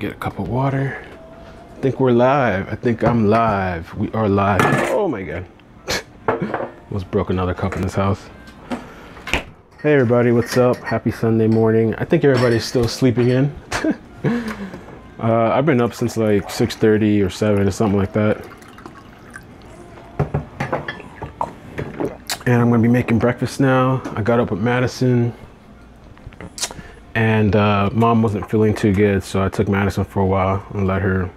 Get a cup of water. I think we're live. I think I'm live. We are live. Oh my God. Almost broke another cup in this house. Hey everybody, what's up? Happy Sunday morning. I think everybody's still sleeping in. I've been up since like 6:30 or 7 or something like that. And I'm gonna be making breakfast now. I got up with Madison and mom wasn't feeling too good, so I took Madison for a while and let her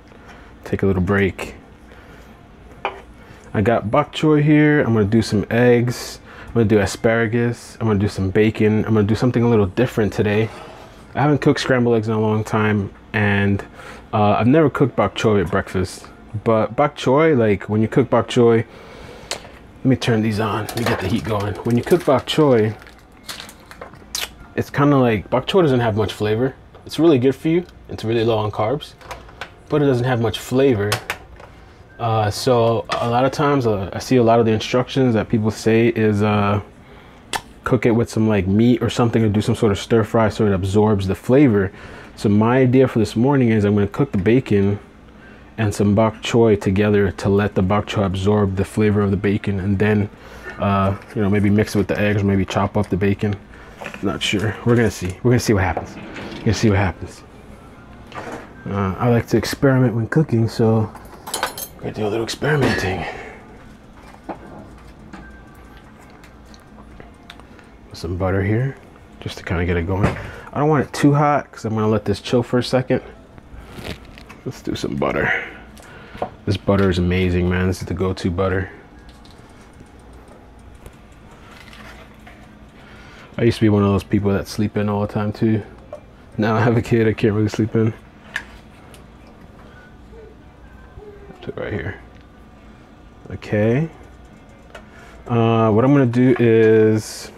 take a little break. I got bok choy here. I'm gonna do some eggs. I'm gonna do asparagus. I'm gonna do some bacon. I'm gonna do something a little different today. I haven't cooked scrambled eggs in a long time, and I've never cooked bok choy at breakfast. But bok choy, like when you cook bok choy, let me turn these on. Let me get the heat going. When you cook bok choy, it's kind of like bok choy doesn't have much flavor. It's really good for you. It's really low on carbs, but it doesn't have much flavor. So a lot of times I see a lot of the instructions that people say is cook it with some like meat or something, or do some sort of stir fry so it absorbs the flavor. So my idea for this morning is I'm going to cook the bacon and some bok choy together to let the bok choy absorb the flavor of the bacon, and then you know, maybe mix it with the eggs, or maybe chop up the bacon. Not sure. We're gonna see. We're gonna see what happens. We're gonna see what happens. I like to experiment when cooking, so we're gonna do a little experimenting. Some butter here, just to kind of get it going. I don't want it too hot because I'm gonna let this chill for a second. Let's do some butter. This butter is amazing, man. This is the go-to butter. I used to be one of those people that sleep in all the time too. Now I have a kid, I can't really sleep in. Put it right here. Okay. What I'm gonna do is,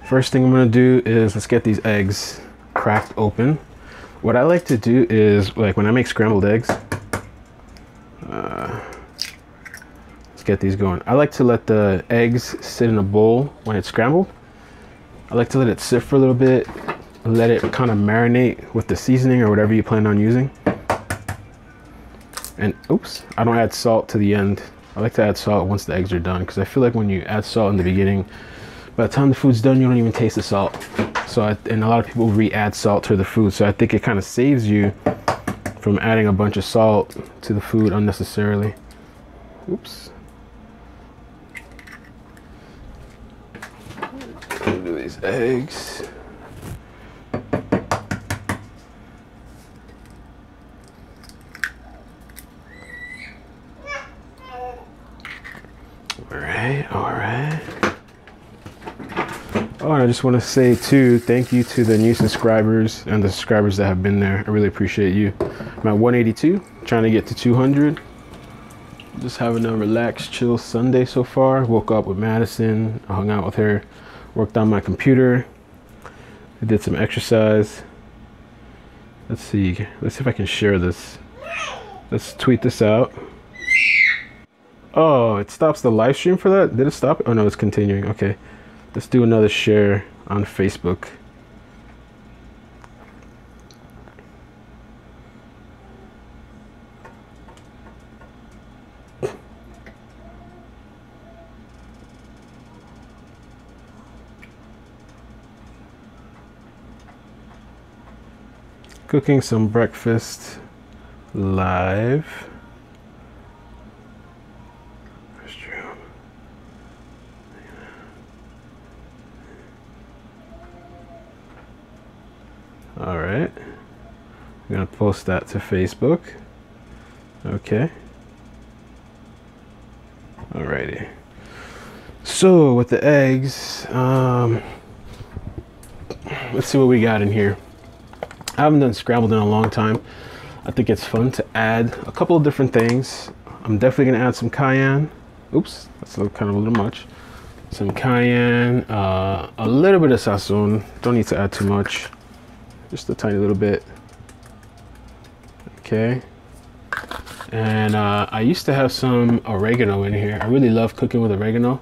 first thing I'm gonna do is let's get these eggs cracked open. What I like to do is, like when I make scrambled eggs, let's get these going. I like to let the eggs sit in a bowl when it's scrambled. I like to let it sit for a little bit, let it kind of marinate with the seasoning or whatever you plan on using. And oops, I don't add salt to the end. I like to add salt once the eggs are done, because I feel like when you add salt in the beginning, by the time the food's done, you don't even taste the salt. So and a lot of people re-add salt to the food, so I think it kind of saves you from adding a bunch of salt to the food unnecessarily. Oops. Do these eggs. All right. Oh, and I just want to say too, thank you to the new subscribers and the subscribers that have been there. I really appreciate you. I'm at 182, trying to get to 200. Just having a relaxed, chill Sunday so far. Woke up with Madison, I hung out with her, worked on my computer, I did some exercise. Let's see if I can share this. Let's tweet this out. Oh, it stops the live stream for that? Did it stop? Oh no, it's continuing. Okay. Let's do another share on Facebook. Cooking some breakfast live. All right, I'm gonna post that to Facebook. Okay. Alrighty. So with the eggs, let's see what we got in here. I haven't done scrambled in a long time. I think it's fun to add a couple of different things. I'm definitely gonna add some cayenne. Oops, that's kind of a little much. Some cayenne, a little bit of sazon. Don't need to add too much. Just a tiny little bit. Okay. And I used to have some oregano in here. I really love cooking with oregano,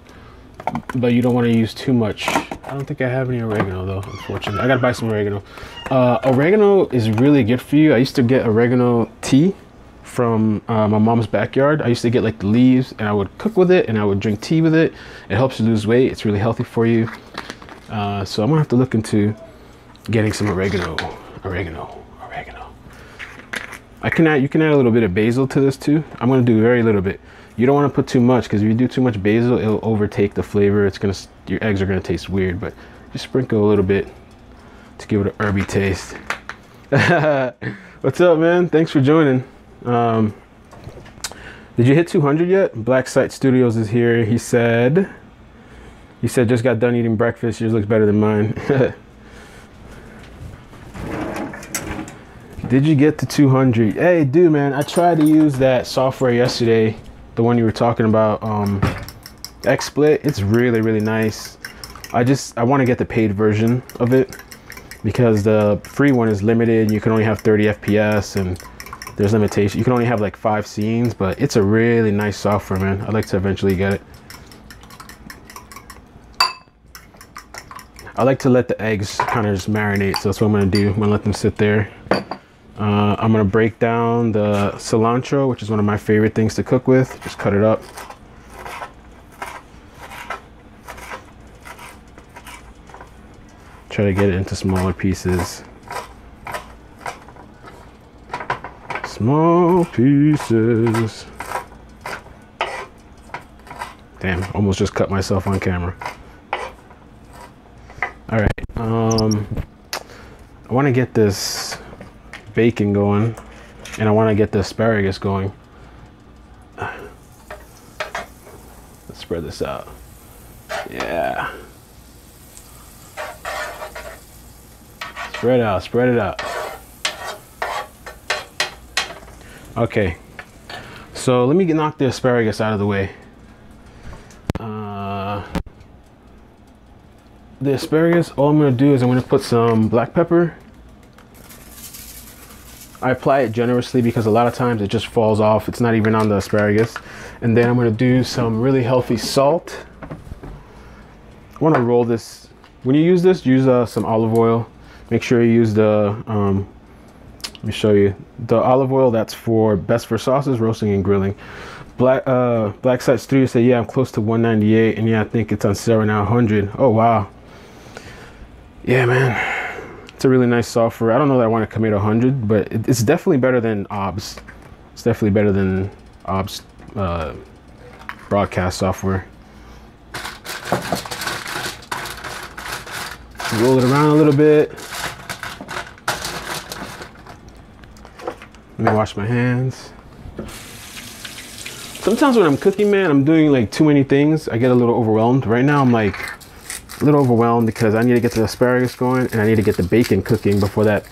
but you don't want to use too much I don't think I have any oregano though, unfortunately. I gotta buy some oregano. Oregano is really good for you. I used to get oregano tea from my mom's backyard. I used to get like the leaves and I would cook with it and I would drink tea with it. It helps you lose weight. It's really healthy for you. So I'm gonna have to look into getting some oregano. You can add a little bit of basil to this too. I'm gonna do very little bit. You don't want to put too much because if you do too much basil, it'll overtake the flavor. Your eggs are gonna taste weird, but just sprinkle a little bit to give it an herby taste. What's up, man? Thanks for joining. Did you hit 200 yet? Black Site Studios is here. He said just got done eating breakfast. Yours looks better than mine. Did you get to 200? Hey, dude, man, I tried to use that software yesterday, the one you were talking about, XSplit. It's really, really nice. I want to get the paid version of it because the free one is limited. You can only have 30 FPS and there's limitations. You can only have like 5 scenes, but it's a really nice software, man. I'd like to eventually get it. I like to let the eggs kind of just marinate, so that's what I'm gonna do. I'm gonna let them sit there. I'm gonna break down the cilantro, which is one of my favorite things to cook with. Just cut it up. Try to get it into smaller pieces. Small pieces. Damn, almost just cut myself on camera. All right, I want to get this bacon going and I want to get the asparagus going. Let's spread this out. Yeah. Spread it out. Okay, so let me knock the asparagus out of the way. The asparagus, all I'm going to do is I'm going to put some black pepper. I apply it generously because a lot of times it just falls off. It's not even on the asparagus. And then I'm going to do some really healthy salt. I want to roll this. When you use this, use some olive oil. Make sure you use the, let me show you. The olive oil that's best for sauces, roasting, and grilling. Black Site Studio said, yeah, I'm close to 198. And yeah, I think it's on sale now, 100. Oh, wow. Yeah, man, it's a really nice software. I don't know that I want to commit 100, but it's definitely better than OBS. It's definitely better than OBS broadcast software. Roll it around a little bit. Let me wash my hands. Sometimes when I'm cooking, man, I'm doing like too many things. I get a little overwhelmed. Right now, I'm like a little overwhelmed because I need to get the asparagus going and I need to get the bacon cooking before that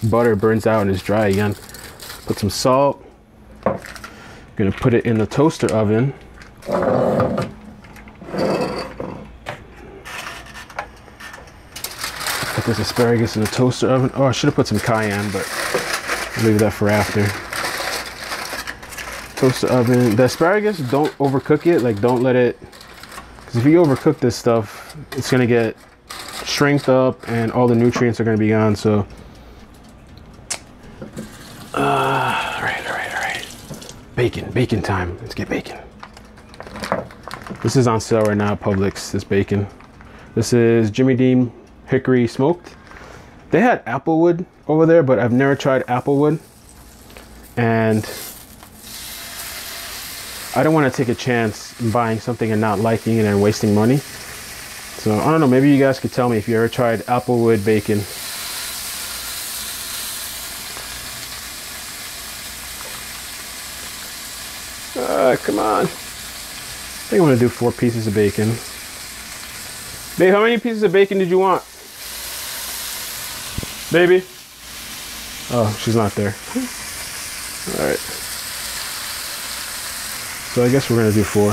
butter burns out and is dry again. Put some salt. I'm gonna put it in the toaster oven. Put this asparagus in the toaster oven. Oh, I should have put some cayenne, but I'll leave that for after. Toaster oven. The asparagus, don't overcook it. Like, don't let it, because if you overcook this stuff, it's gonna get shrinked up and all the nutrients are gonna be gone. So, all right. Bacon time. Let's get bacon. This is on sale right now at Publix. This bacon. This is Jimmy Dean Hickory Smoked. They had applewood over there, but I've never tried applewood, and I don't want to take a chance in buying something and not liking it and wasting money. So I don't know, maybe you guys could tell me if you ever tried applewood bacon. Come on. I think I'm gonna do 4 pieces of bacon. Babe, how many pieces of bacon did you want? Baby? Oh, she's not there. All right. So I guess we're gonna do 4.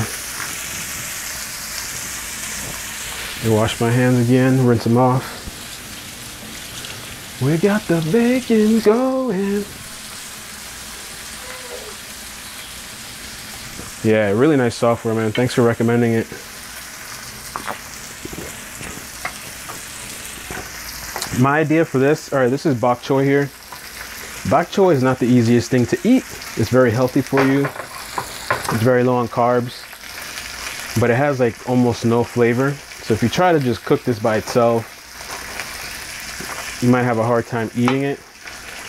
I wash my hands again, rinse them off. We got the bacon going. Yeah, really nice software, man. Thanks for recommending it. My idea for this, all right, this is bok choy here. Bok choy is not the easiest thing to eat. It's very healthy for you. It's very low on carbs, but it has like almost no flavor. So if you try to just cook this by itself, you might have a hard time eating it.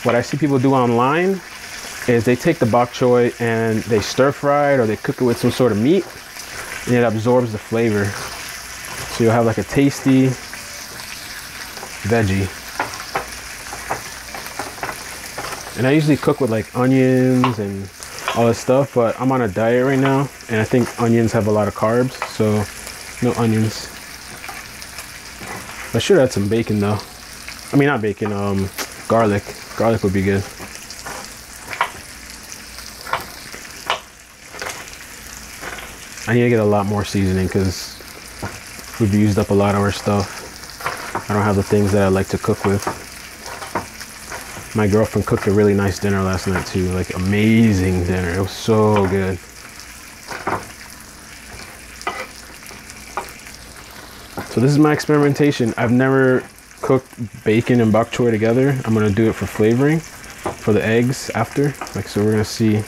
What I see people do online is they take the bok choy and they stir fry it or they cook it with some sort of meat, and it absorbs the flavor. So you'll have like a tasty veggie. And I usually cook with like onions and all this stuff, but I'm on a diet right now and I think onions have a lot of carbs, so no onions. I should add some bacon though. I mean, not bacon, garlic. Garlic would be good. I need to get a lot more seasoning because we've used up a lot of our stuff. I don't have the things that I like to cook with. My girlfriend cooked a really nice dinner last night too, like amazing dinner. It was so good. So this is my experimentation. I've never cooked bacon and bok choy together. I'm gonna do it for flavoring, for the eggs after. Like, so we're gonna see.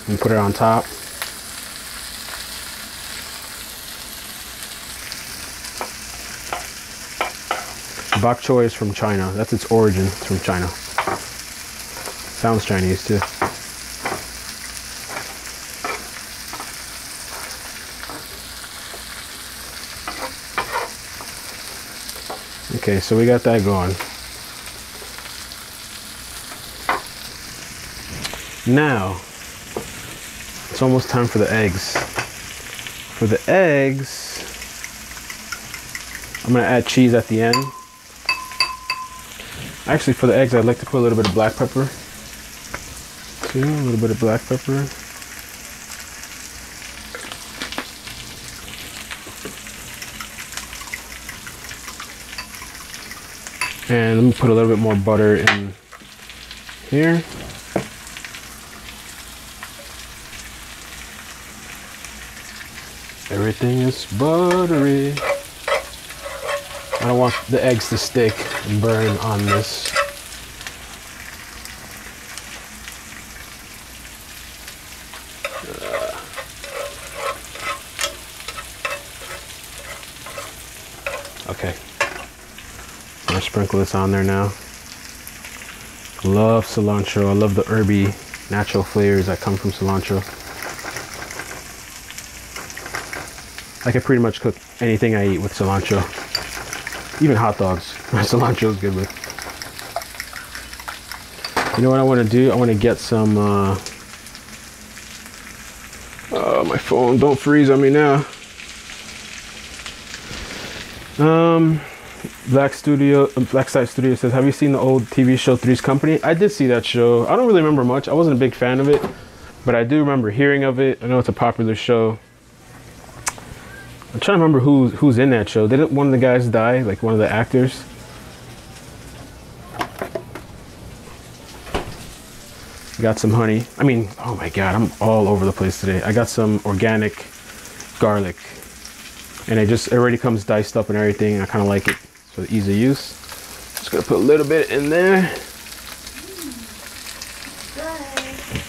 And put it on top. Bok choy is from China. That's its origin. It's from China. Sounds Chinese too. Okay, so we got that going. Now, it's almost time for the eggs. For the eggs, I'm gonna add cheese at the end. Actually, for the eggs, I'd like to put a little bit of black pepper. Too, a little bit of black pepper. And let me put a little bit more butter in here. Everything is buttery. I don't want the eggs to stick and burn on this. Okay. I'm gonna sprinkle this on there now. Love cilantro. I love the herby natural flavors that come from cilantro. I can pretty much cook anything I eat with cilantro. Even hot dogs. Cilantro is good with. You know what I want to do? I want to get some my phone, don't freeze on me now. Black Side Studio says, have you seen the old TV show Three's Company? I did see that show. I don't really remember much. I wasn't a big fan of it, but I do remember hearing of it. I know it's a popular show. I'm trying to remember who's in that show. Didn't one of the guys die? Like one of the actors? Got some honey. I mean, oh my God, I'm all over the place today. I got some organic garlic. And it already comes diced up and everything. I kind of like it for the ease of use. Just gonna put a little bit in there.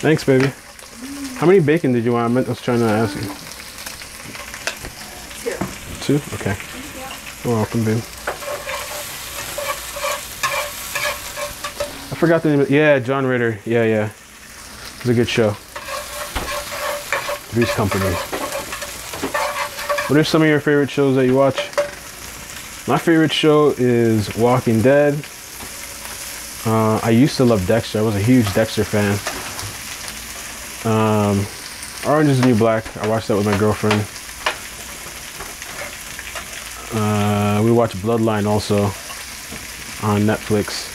Thanks, baby. How many bacon did you want? I was trying to ask you. 2? Okay. You're welcome, babe. I forgot the name of it. Yeah, John Ritter. Yeah. It's a good show. Three's Company. What are some of your favorite shows that you watch? My favorite show is Walking Dead. I used to love Dexter. I was a huge Dexter fan. Orange is the New Black. I watched that with my girlfriend. We watched Bloodline also on Netflix.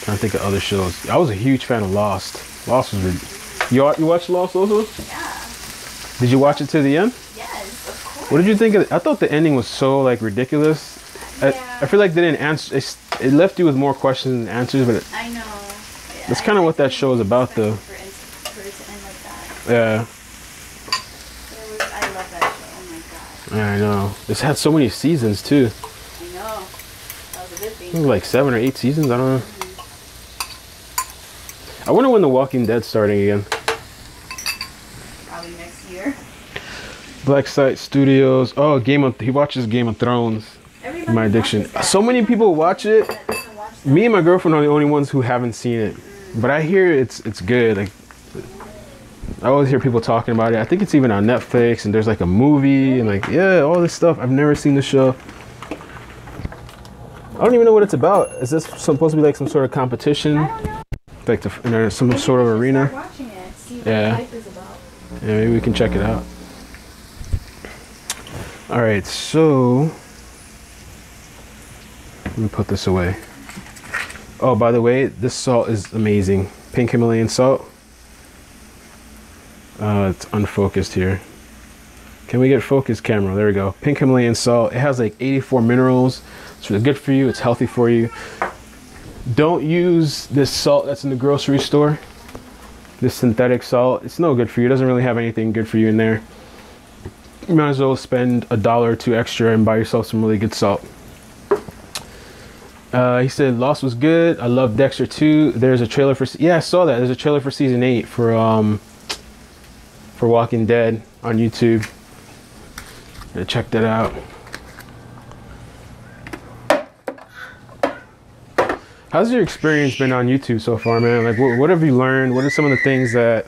Trying to think of other shows. I was a huge fan of Lost. Lost was really... You watched Lost also? Yeah. Did you watch it to the end? Yes, of course. What did you think of it? I thought the ending was so like ridiculous. Yeah. I feel like they didn't answer. It left you with more questions than answers, but I know. Yeah, that's kind of what that show is about, though. For it to end like that. Yeah. I love that show. Oh my God. I know. It's had so many seasons too. I know. That was a good I thing. think like 7 or 8 seasons. I don't know. I wonder when The Walking Dead's starting again. Probably next year. Black Site Studios. Oh, he watches Game of Thrones. Everybody My addiction. watches that. So many people watch it. That doesn't watch that. Me and my girlfriend are the only ones who haven't seen it. But I hear it's good. Like I always hear people talking about it. I think it's even on Netflix and there's like a movie and like yeah, all this stuff. I've never seen the show. I don't even know what it's about. Is this supposed to be like some sort of competition? I don't know. Like some Maybe sort of we should arena? start watching it. See what Yeah. life is about. Yeah, maybe we can check it out. All right, so let me put this away. Oh, by the way, this salt is amazing. Pink Himalayan salt. It's unfocused here. Can we get focused camera? There we go. Pink Himalayan salt. It has like 84 minerals. It's really good for you. It's healthy for you. Don't use this salt that's in the grocery store. This synthetic salt. It's no good for you. It doesn't really have anything good for you in there. You might as well spend $1 or $2 extra and buy yourself some really good salt. He said Lost was good. I love Dexter too. There's a trailer for I saw that. There's a trailer for season 8 for Walking Dead on YouTube. Check that out. How's your experience been on YouTube so far, man? Like, what have you learned? What are some of the things that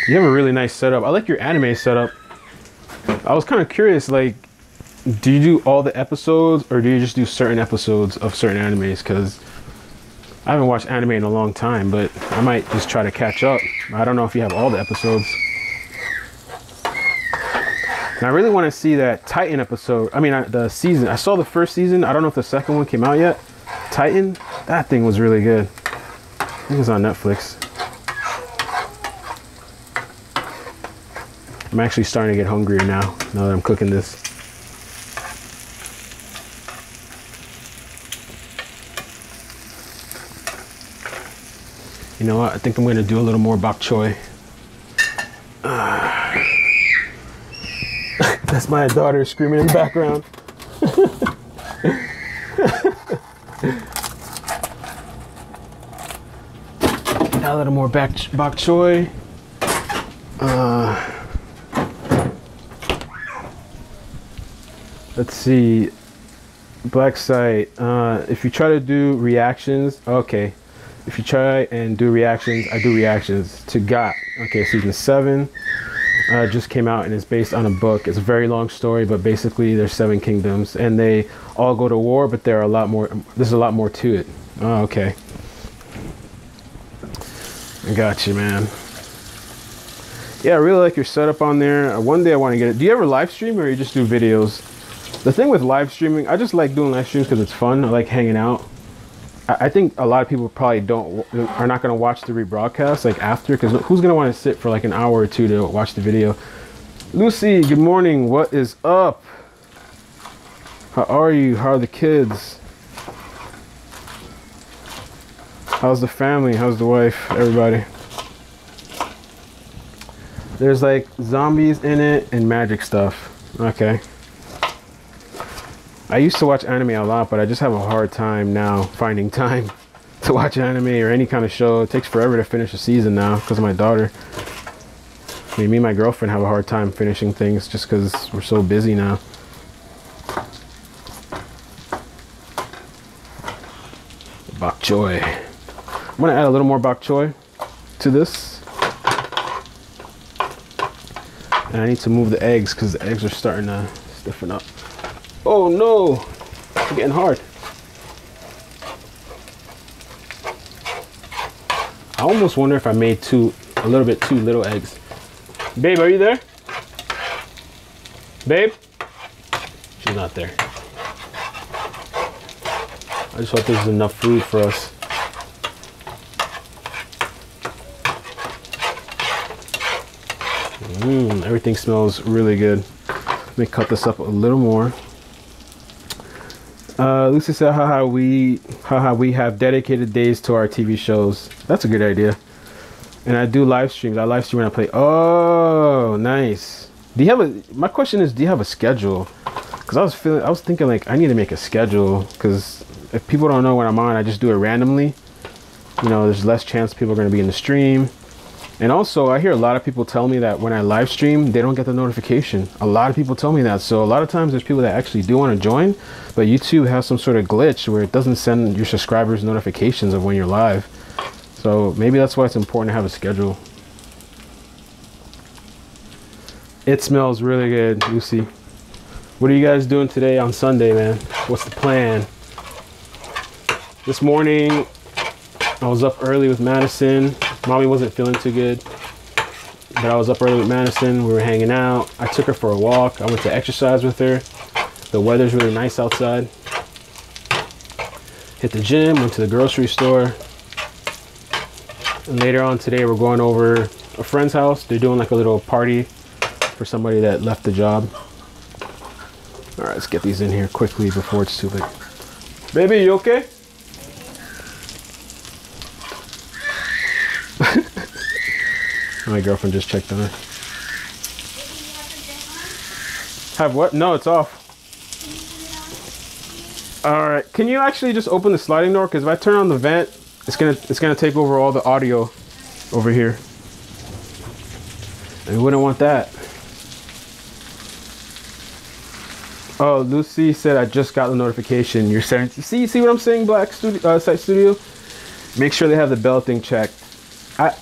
you have a really nice setup? I like your anime setup. I was kind of curious, like, do you do all the episodes or do you just do certain episodes of certain animes? Because I haven't watched anime in a long time, but I might just try to catch up. I don't know if you have all the episodes. And I really want to see that Titan episode. I mean, the season. I saw the first season. I don't know if the second one came out yet. Titan, that thing was really good. I think it was on Netflix. I'm actually starting to get hungrier now that I'm cooking this. You know what? I think I'm going to do a little more bok choy. That's my daughter screaming in the background. A little more bok choy. Let's see. Black site. If you try to do reactions, okay. If you try and do reactions, I do reactions to GOT. Okay, season 7 just came out and it's based on a book. It's a very long story, but basically there's 7 kingdoms and they all go to war, but there are a lot more. There's a lot more to it. Oh, okay. I got you, man. Yeah, I really like your setup on there. One day I want to get it. Do you ever live stream or you just do videos? The thing with live streaming, I just like doing live streams because it's fun. I like hanging out. I think a lot of people probably are not going to watch the rebroadcast like after, because who's going to want to sit for like an hour or 2 to watch the video? Lucy, good morning. What is up? How are you? How are the kids? How's the family? How's the wife? Everybody. There's like zombies in it and magic stuff. Okay. I used to watch anime a lot, but I just have a hard time now finding time to watch anime or any kind of show. It takes forever to finish a season now because of my daughter. I mean, me and my girlfriend have a hard time finishing things just because we're so busy now. Bok choy. I'm going to add a little more bok choy to this. And I need to move the eggs because the eggs are starting to stiffen up. Oh no, it's getting hard. I almost wonder if I made a little bit too little eggs. Babe, are you there? Babe? She's not there. I just hope this is enough food for us. Everything smells really good. Let me cut this up a little more. Lucy said, haha, we have dedicated days to our TV shows. That's a good idea. And I do live streams. I live stream when I play. Oh, nice. Do you have a? My question is, do you have a schedule? Because I was thinking like I need to make a schedule. Because if people don't know when I'm on, I just do it randomly. You know, there's less chance people are going to be in the stream. And also, I hear a lot of people tell me that when I live stream, they don't get the notification. A lot of people tell me that. So a lot of times there's people that actually do want to join, but YouTube has some sort of glitch where it doesn't send your subscribers notifications of when you're live. So maybe that's why it's important to have a schedule. It smells really good, Lucy. What are you guys doing today on Sunday, man? What's the plan? This morning, I was up early with Madison. Mommy wasn't feeling too good, but I was up early with Madison. We were hanging out. I took her for a walk. I went to exercise with her. The weather's really nice outside. Hit the gym, went to the grocery store. And later on today, we're going over a friend's house. They're doing like a little party for somebody that left the job. All right, let's get these in here quickly before it's too late. Baby, you okay? My girlfriend just checked on her. Have what? No, it's off. All right, can you actually just open the sliding door? Because if I turn on the vent, it's gonna take over all the audio over here, and we wouldn't want that. Oh, Lucy said I just got the notification. You're saying, see what I'm saying, Black Studio, Site Studio? Make sure they have the bell thing checked.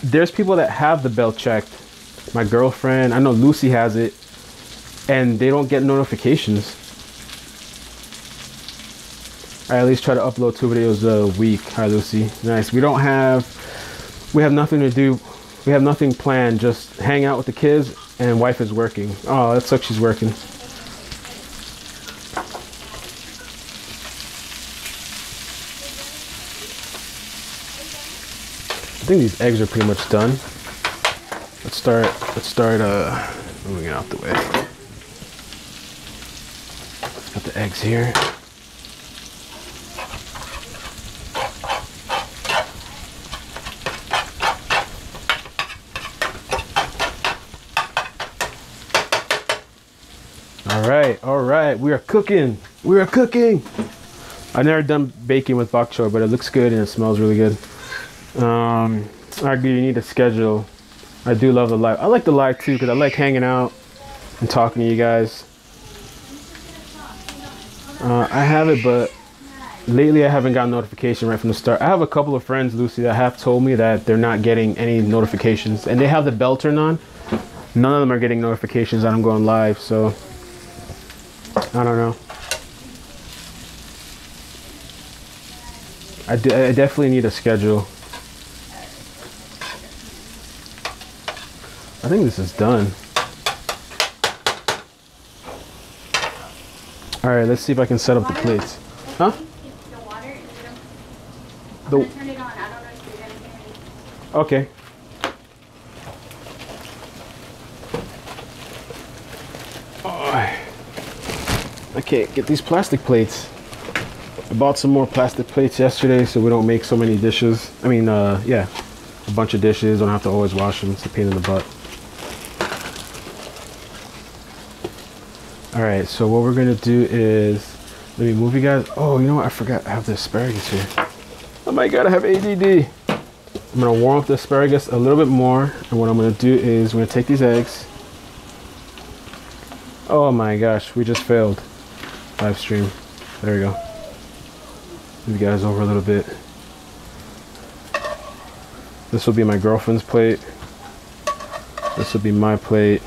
There's people that have the bell checked. My girlfriend, I know Lucy has it, and they don't get notifications. I at least try to upload 2 videos a week. Hi, Lucy. Nice. We have nothing to do. We have nothing planned. Just hang out with the kids, and wife is working. Oh, that sucks. She's working. I think these eggs are pretty much done. Let's start moving it out the way. Got the eggs here. All right, we are cooking. We are cooking. I've never done bacon with bok choy, but it looks good and it smells really good. You need a schedule. I do love the live. I like the live too because I like hanging out and talking to you guys. I have it, but lately I haven't gotten notification right from the start. I have a couple of friends, Lucy, that have told me that they're not getting any notifications, and they have the bell turned on. None of them are getting notifications that I'm going live, so I don't know. I definitely need a schedule. I think this is done. All right, let's see if I can set up the plates. Huh? The water, The I'm gonna turn it on. I don't know if you're gonna hear it. Okay. Oh, I can't get these plastic plates. I bought some more plastic plates yesterday so we don't make so many dishes. I mean, yeah, a bunch of dishes. Don't have to always wash them. It's a pain in the butt. All right, so what we're gonna do is, let me move you guys. Oh, you know what? I forgot I have the asparagus here. Oh my God, I have ADD. I'm gonna warm up the asparagus a little bit more. And what I'm gonna do is we're gonna take these eggs. Oh my gosh, we just failed. Live stream. There we go. Move you guys over a little bit. This will be my girlfriend's plate. This will be my plate.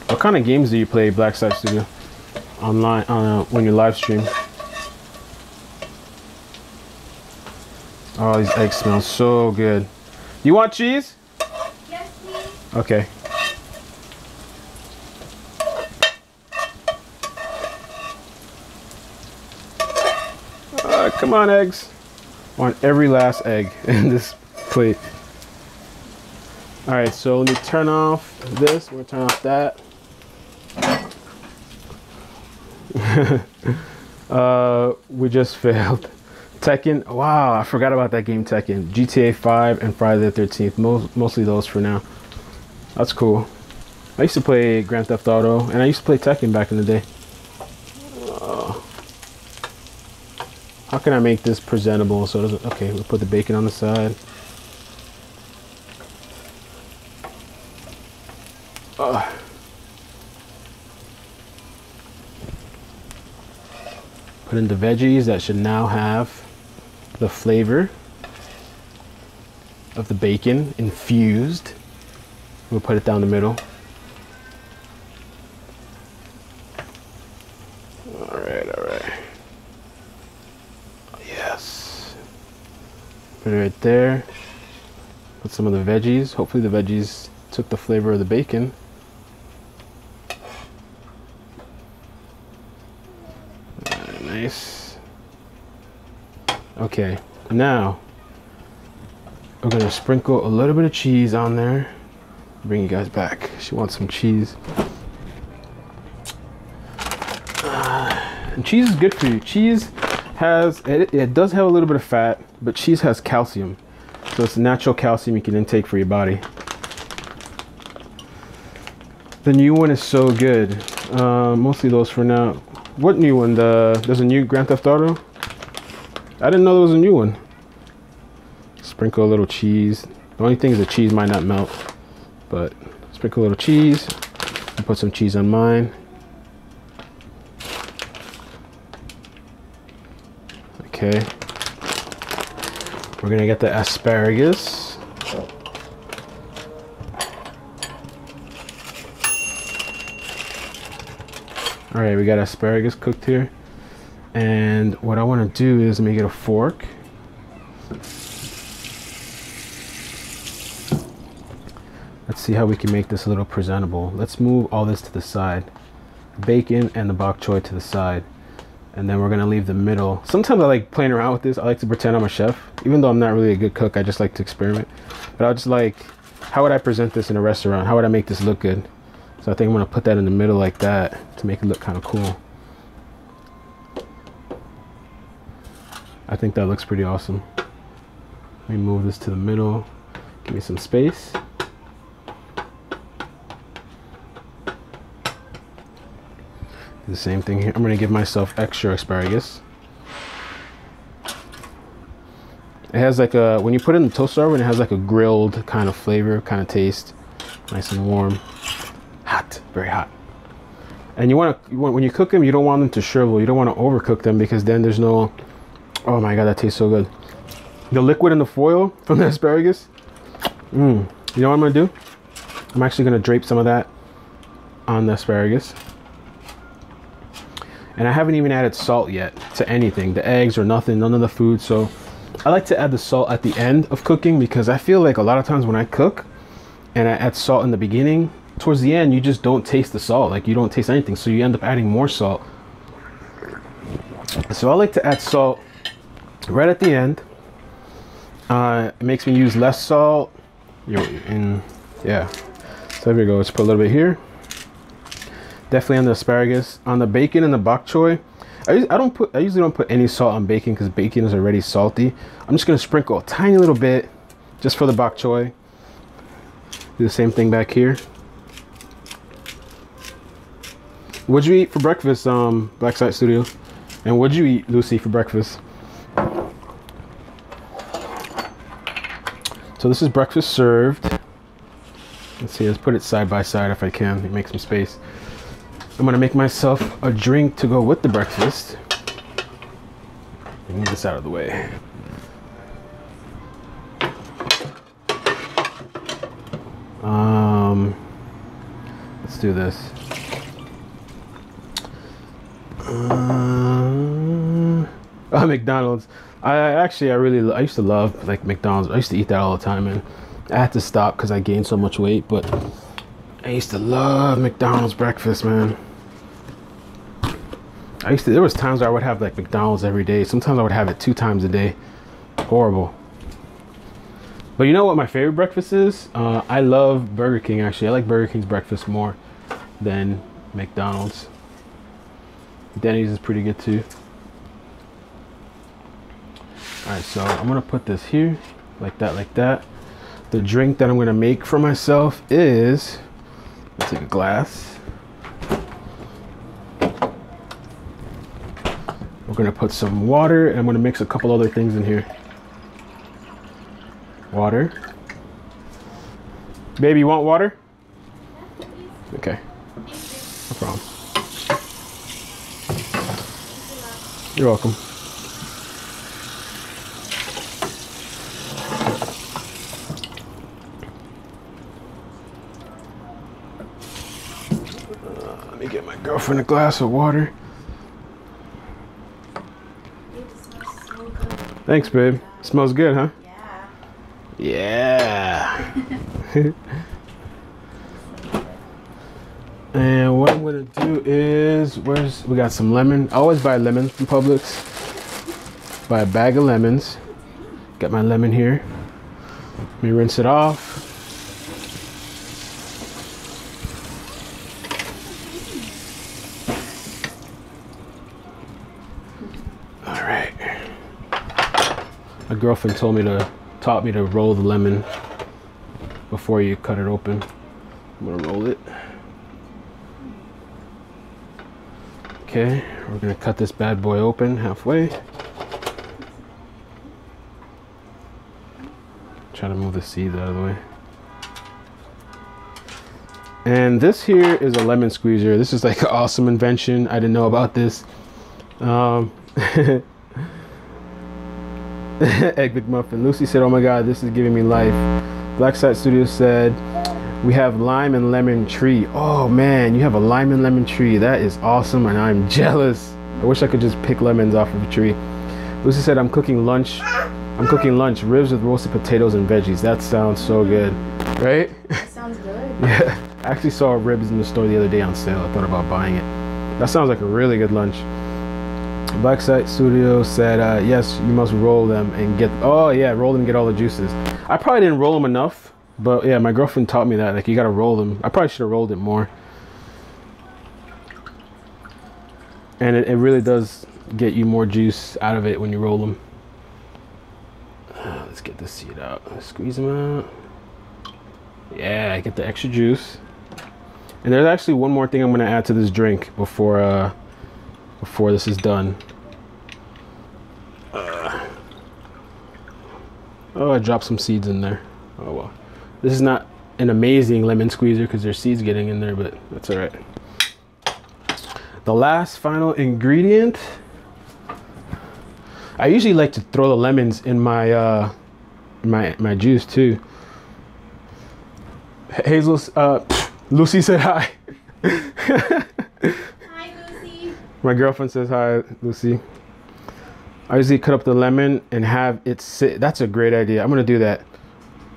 What kind of games do you play, Black Site Studio? Online, when you live stream? Oh, these eggs smell so good. You want cheese? Yes, please. Okay. Come on, eggs. I want every last egg in this plate. All right, so let me turn off this. We're gonna turn off that. We just failed. Tekken. Wow, I forgot about that game Tekken. GTA 5 and Friday the 13th. Mostly those for now. That's cool. I used to play Grand Theft Auto, and I used to play Tekken back in the day. How can I make this presentable so it doesn't... Okay, we'll put the bacon on the side. Put in the veggies that should now have the flavor of the bacon infused. We'll put it down the middle. All right. Yes. Put it right there. Put some of the veggies. Hopefully the veggies took the flavor of the bacon. Nice. Okay, now we're gonna sprinkle a little bit of cheese on there. Bring you guys back. She wants some cheese. And cheese is good for you. Cheese has, it does have a little bit of fat, but cheese has calcium. So it's natural calcium you can intake for your body. The new one is so good. Mostly those for now. What new one? There's a new Grand Theft Auto? I didn't know there was a new one. Sprinkle a little cheese. The only thing is the cheese might not melt. But sprinkle a little cheese. And put some cheese on mine. Okay. We're gonna get the asparagus. All right, we got asparagus cooked here. And what I want to do is let me get a fork. Let's see how we can make this a little presentable. Let's move all this to the side. Bacon and the bok choy to the side. And then we're gonna leave the middle. Sometimes I like playing around with this. I like to pretend I'm a chef. Even though I'm not really a good cook, I just like to experiment. But I just like, how would I present this in a restaurant? How would I make this look good? So I think I'm gonna put that in the middle like that to make it look kind of cool. I think that looks pretty awesome. Let me move this to the middle. Give me some space. The same thing here. I'm gonna give myself extra asparagus. It has like a, when you put it in the toaster oven, it has like a grilled kind of flavor, kind of taste. Nice and warm. Hot, very hot. And when you cook them, you don't want them to shrivel. You don't want to overcook them because then there's no, oh my God, that tastes so good. The liquid in the foil from the asparagus. You know what I'm gonna do? I'm actually gonna drape some of that on the asparagus. And I haven't even added salt yet to anything, the eggs or nothing, none of the food. So I like to add the salt at the end of cooking because I feel like a lot of times when I cook and I add salt in the beginning, towards the end, you just don't taste the salt. Like you don't taste anything. So you end up adding more salt. So I like to add salt right at the end. It makes me use less salt. Yeah. So there we go. Let's put a little bit here. Definitely on the asparagus. On the bacon and the bok choy, I usually don't put any salt on bacon because bacon is already salty. I'm just gonna sprinkle a tiny little bit just for the bok choy. Do the same thing back here. What'd you eat for breakfast, Black Site Studio? And what'd you eat, Lucy, for breakfast? So this is breakfast served. Let's see, let's put it side by side if I can, make some space. I'm gonna make myself a drink to go with the breakfast. Move this out of the way. Let's do this. McDonald's. I used to love like McDonald's. I used to eat that all the time, and I had to stop because I gained so much weight. But I used to love McDonald's breakfast, man. There was times where I would have like McDonald's every day. Sometimes I would have it 2 times a day. Horrible. But you know what my favorite breakfast is? I love Burger King, actually. I like Burger King's breakfast more than McDonald's. Denny's is pretty good too. right, so I'm gonna put this here, like that, like that. The drink that I'm gonna make for myself is, let's take a glass. We're gonna put some water, and I'm gonna mix a couple other things in here. Water. Baby, you want water? Okay, no problem. You're welcome. Let me get my girlfriend a glass of water. Thanks, babe. It smells good, huh? Yeah. Yeah. And what I'm gonna do is, we got some lemon. I always buy lemons from Publix. Buy a bag of lemons. Got my lemon here. Let me rinse it off. All right. My girlfriend taught me to roll the lemon before you cut it open. I'm gonna roll it. Okay, we're gonna cut this bad boy open halfway. Try to move the seeds out of the way. And this here is a lemon squeezer. This is like an awesome invention. I didn't know about this. Egg McMuffin. Lucy said, "Oh my God, this is giving me life." Blackside Studios said, "We have lime and lemon tree." Oh man, you have a lime and lemon tree. That is awesome, and I'm jealous. I wish I could just pick lemons off of a tree. Lucy said, "I'm cooking lunch. Ribs with roasted potatoes and veggies." That sounds so good, right? That sounds good. Yeah, I actually saw ribs in the store the other day on sale. I thought about buying it. That sounds like a really good lunch. Blackside Studio said, "Yes, you must roll them and get." Oh yeah, roll them and get all the juices. I probably didn't roll them enough. But yeah, my girlfriend taught me that, like, you gotta roll them. I probably should have rolled it more. And it really does get you more juice out of it when you roll them. Let's get the seed out. Squeeze them out. Yeah, get the extra juice. And there's actually one more thing I'm gonna add to this drink before this is done. Oh, I dropped some seeds in there. Oh well. This is not an amazing lemon squeezer because there's seeds getting in there, but that's all right. The last final ingredient. I usually like to throw the lemons in my my juice too. Hazel, Lucy said hi. Hi, Lucy. My girlfriend says hi, Lucy. I usually cut up the lemon and have it sit. That's a great idea. I'm gonna do that.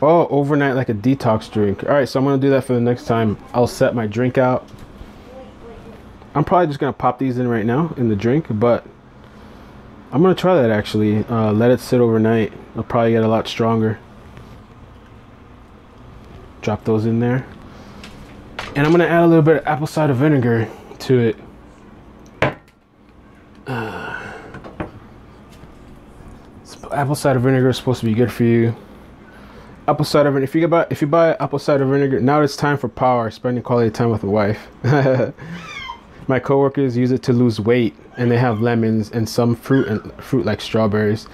Oh, overnight like a detox drink. All right, so I'm gonna do that for the next time. I'll set my drink out. I'm probably just gonna pop these in right now in the drink, but I'm gonna try that actually. Let it sit overnight. I'll probably get a lot stronger. Drop those in there. And I'm gonna add a little bit of apple cider vinegar to it. Apple cider vinegar is supposed to be good for you. Apple cider vinegar. If you buy apple cider vinegar, now it's time for power. Spending quality time with a wife. My coworkers use it to lose weight, and they have lemons and some fruit like strawberries.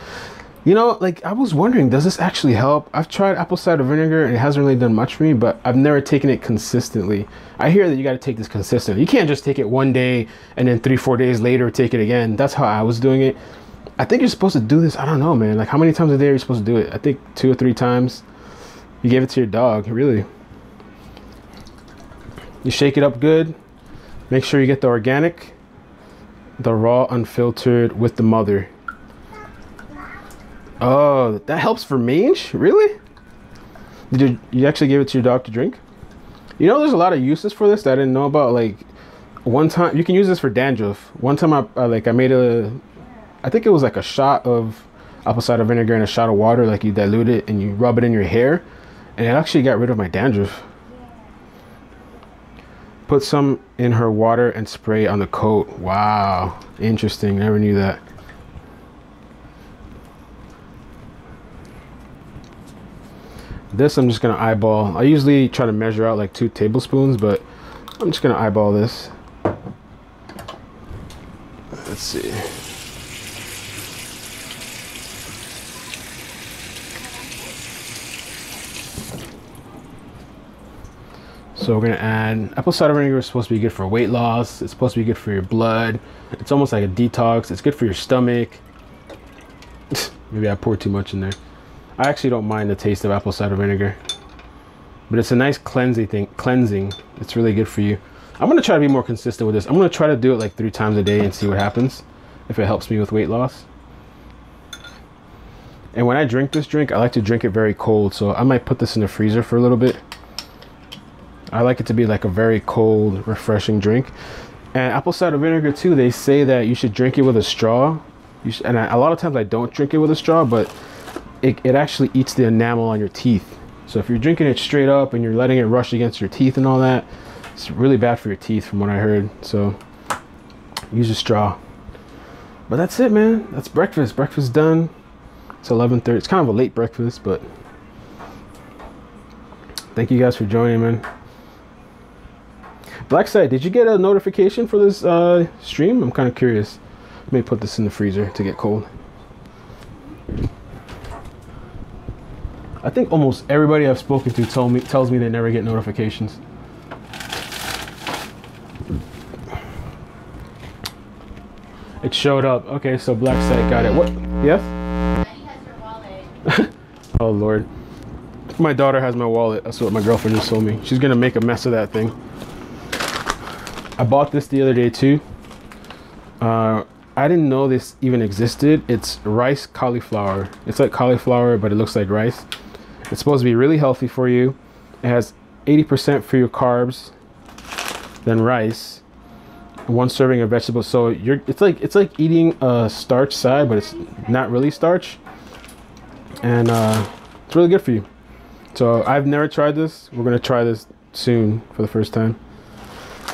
You know, like I was wondering, does this actually help? I've tried apple cider vinegar and it hasn't really done much for me, but I've never taken it consistently. I hear that you got to take this consistently. You can't just take it one day and then 3-4 days later take it again. That's how I was doing it. I think you're supposed to do this. I don't know, man. Like how many times a day are you supposed to do it? I think 2 or 3 times. You gave it to your dog, really. You shake it up good. Make sure you get the organic, the raw, unfiltered with the mother. Oh, that helps for mange? Really? Did you actually give it to your dog to drink? You know, there's a lot of uses for this that I didn't know about. Like one time, you can use this for dandruff. One time I made I think it was like a shot of apple cider vinegar and a shot of water. Like you dilute it and you rub it in your hair. And it actually got rid of my dandruff. Put some in her water and spray on the coat. Wow, interesting. Never knew that. This I'm just gonna eyeball. I usually try to measure out like 2 tablespoons, but I'm just gonna eyeball this. Let's see. So we're gonna add apple cider vinegar. Is supposed to be good for weight loss. It's supposed to be good for your blood. It's almost like a detox. It's good for your stomach. Maybe I poured too much in there. I actually don't mind the taste of apple cider vinegar, but it's a nice cleansing. It's really good for you. I'm gonna try to be more consistent with this. I'm gonna try to do it like 3 times a day and see what happens, if it helps me with weight loss. And when I drink this drink, I like to drink it very cold, so I might put this in the freezer for a little bit. I like it to be like a very cold, refreshing drink. And apple cider vinegar too, they say that you should drink it with a straw. A lot of times I don't drink it with a straw, but it actually eats the enamel on your teeth. So if you're drinking it straight up and you're letting it rush against your teeth and all that, it's really bad for your teeth from what I heard. So use a straw. But that's it, man. That's breakfast. Breakfast done. It's 11:30. It's kind of a late breakfast, but thank you guys for joining, man. Blackside, did you get a notification for this stream? I'm kind of curious. Let me put this in the freezer to get cold. I think almost everybody I've spoken to tells me they never get notifications. It showed up. Okay, so Blackside got it. What? Yes? Daddy has your wallet. Oh Lord. My daughter has my wallet. That's what my girlfriend just told me. She's gonna make a mess of that thing. I bought this the other day too. I didn't know this even existed. It's rice cauliflower. It's like cauliflower, but it looks like rice. It's supposed to be really healthy for you. It has 80% fewer carbs than rice. 1 serving of vegetables. So it's like eating a starch side, but it's not really starch. And it's really good for you. So I've never tried this. We're gonna try this soon for the first time.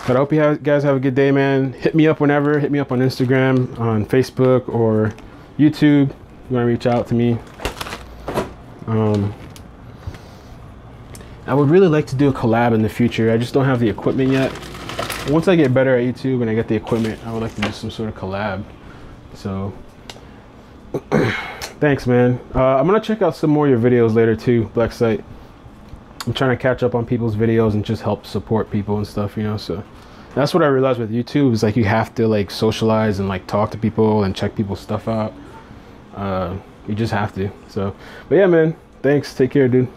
But I hope you guys have a good day, man. Hit me up whenever. Hit me up on Instagram, on Facebook, or YouTube. If you want to reach out to me. I would really like to do a collab in the future. I just don't have the equipment yet. Once I get better at YouTube and I get the equipment, I would like to do some sort of collab. So, thanks, man. I'm going to check out some more of your videos later too, Black Site. I'm trying to catch up on people's videos and just help support people and stuff, you know. So that's what I realized with YouTube is like you have to like socialize and like talk to people and check people's stuff out. You just have to. So, but yeah, man, thanks. Take care, dude.